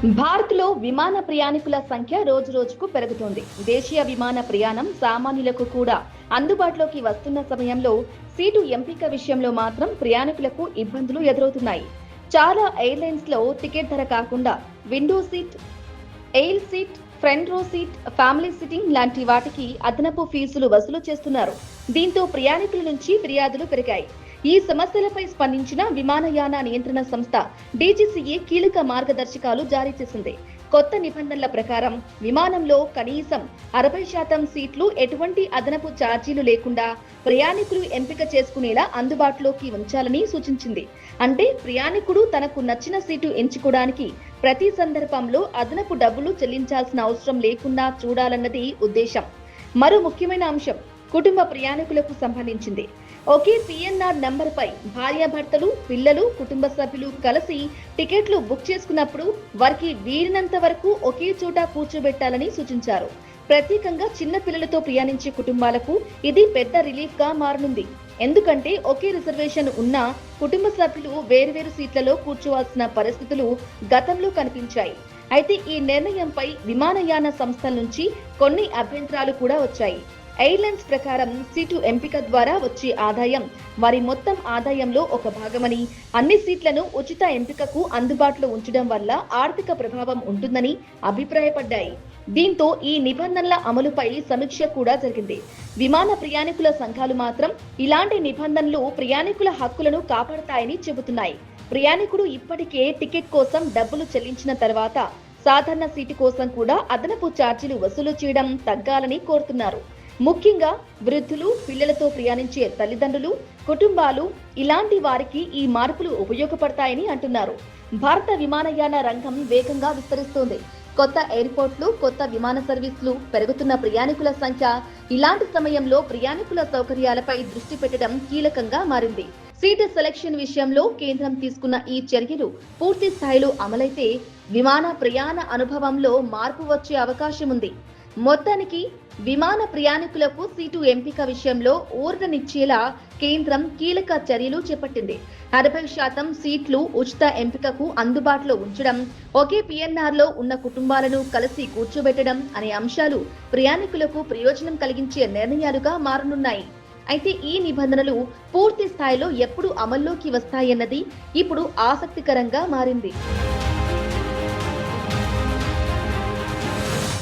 భారత్లో విమాన ప్రయాణికుల సంఖ్య రోజురోజుకు పెరుగుతోంది. దేశీయ విమాన ప్రయాణం సామాన్యులకు కూడా అందుబాటులోకి వస్తున్న సమయంలో సీటు ఎంపిక విషయంలో మాత్రం ప్రయాణికులకు ఇబ్బందులు ఎదురవుతున్నాయి. చాలా ఎయిర్లైన్స్ లో టికెట్ ధర కాకుండా window seat, aisle seat, front row seat, family sitting లాంటి వాటికి అదనపు ఫీజులు వసూలు చేస్తున్నారు. దీంతో ప్రయాణికుల నుంచి ఫిర్యాదులు పెరిగాయి. ఈ సమస్యలపై స్పందించిన విమానయాన నియంత్రణ సంస్థ డీజీసీఏ కీలక మార్గదర్శకాలు జారీ చేసింది. కొత్త నిబంధనల ప్రకారం విమానంలో కనీసం 60% సీట్లు ఎటువంటి అదనపు ఛార్జీలు లేకుండా ప్రయాణికులు ఎంపిక చేసుకునేలా అందుబాటులోకి ఉంచాలని సూచించింది. అంటే ప్రయాణికుడు తనకు నచ్చిన సీటు ఎంచుకోవడానికి ప్రతి సందర్భంలో అదనపు డబ్బులు చెల్లించాల్సిన అవసరం లేకుండా చూడాలన్నది ఉద్దేశం. మరో ముఖ్యమైన అంశం కుటుంబ ప్రయాణికులకు సంబంధించింది. ఒకే పిఎన్ఆర్ నంబర్పై భార్యాభర్తలు, పిల్లలు, కుటుంబ సభ్యులు కలిసి టికెట్లు బుక్ చేసుకున్నప్పుడు వారికి వీరినంత వరకు ఒకే చోట కూర్చోబెట్టాలని సూచించారు. ప్రత్యేకంగా చిన్న పిల్లలతో ప్రయాణించే కుటుంబాలకు ఇది పెద్ద రిలీఫ్ గా మారనుంది. ఎందుకంటే ఒకే రిజర్వేషన్ ఉన్న కుటుంబ సభ్యులు వేర్వేరు సీట్లలో కూర్చోవాల్సిన పరిస్థితులు గతంలో కనిపించాయి. అయితే ఈ నిర్ణయంపై విమానయాన సంస్థల నుంచి కొన్ని అభ్యంతరాలు కూడా వచ్చాయి. ఎయిర్లైన్స్ ప్రకారం సీటు ఎంపిక ద్వారా వచ్చే ఆదాయం వారి మొత్తం ఆదాయంలో ఒక భాగమని, అన్ని సీట్లను ఉచిత ఎంపికకు అందుబాటులో ఉంచడం వల్ల ఆర్థిక ప్రభావం ఉంటుందని అభిప్రాయపడ్డాయి. దీంతో ఈ నిబంధనల అమలుపై సమీక్ష కూడా జరిగింది. విమాన ప్రయాణికుల సంఘాలు మాత్రం ఇలాంటి నిబంధనలు ప్రయాణికుల హక్కులను కాపాడతాయని చెబుతున్నాయి. ప్రయాణికుడు ఇప్పటికే టికెట్ కోసం డబ్బులు చెల్లించిన తర్వాత సాధారణ సీటు కోసం కూడా అదనపు ఛార్జీలు వసూలు చేయడం తగ్గాలని కోరుతున్నారు. ముఖ్యంగా వృద్ధులు, పిల్లలతో ప్రయాణించే తల్లిదండ్రులు, కుటుంబాలు ఇలాంటి వారికి ఈ మార్పులు ఉపయోగపడతాయని అంటున్నారు. భారత విమానయాన రంగం వేగంగా విస్తరిస్తోంది. కొత్త ఎయిర్పోర్ట్లు, కొత్త విమాన సర్వీసులు, పెరుగుతున్న ప్రయాణికుల సంఖ్య ఇలాంటి సమయంలో ప్రయాణికుల సౌకర్యాలపై దృష్టి పెట్టడం కీలకంగా మారింది. సీటు సెలక్షన్ విషయంలో కేంద్రం తీసుకున్న ఈ చర్యలు పూర్తి స్థాయిలో అమలైతే విమాన ప్రయాణ అనుభవంలో మార్పు వచ్చే అవకాశం ఉంది. మొత్తానికి విమాన ప్రయాణికులకు సీటు ఎంపిక విషయంలో ఊరటనిచ్చేలా కేంద్రం కీలక చర్యలు చేపట్టింది. 60% సీట్లు ఉచిత ఎంపికకు అందుబాటులో ఉంచడం, ఒకే పిఎన్ఆర్ లో ఉన్న కుటుంబాలను కలిసి కూర్చోబెట్టడం అనే అంశాలు ప్రయాణికులకు ప్రయోజనం కలిగించే నిర్ణయాలుగా మారనున్నాయి. అయితే ఈ నిబంధనలు పూర్తి స్థాయిలో ఎప్పుడు అమల్లోకి వస్తాయన్నది ఇప్పుడు ఆసక్తికరంగా మారింది.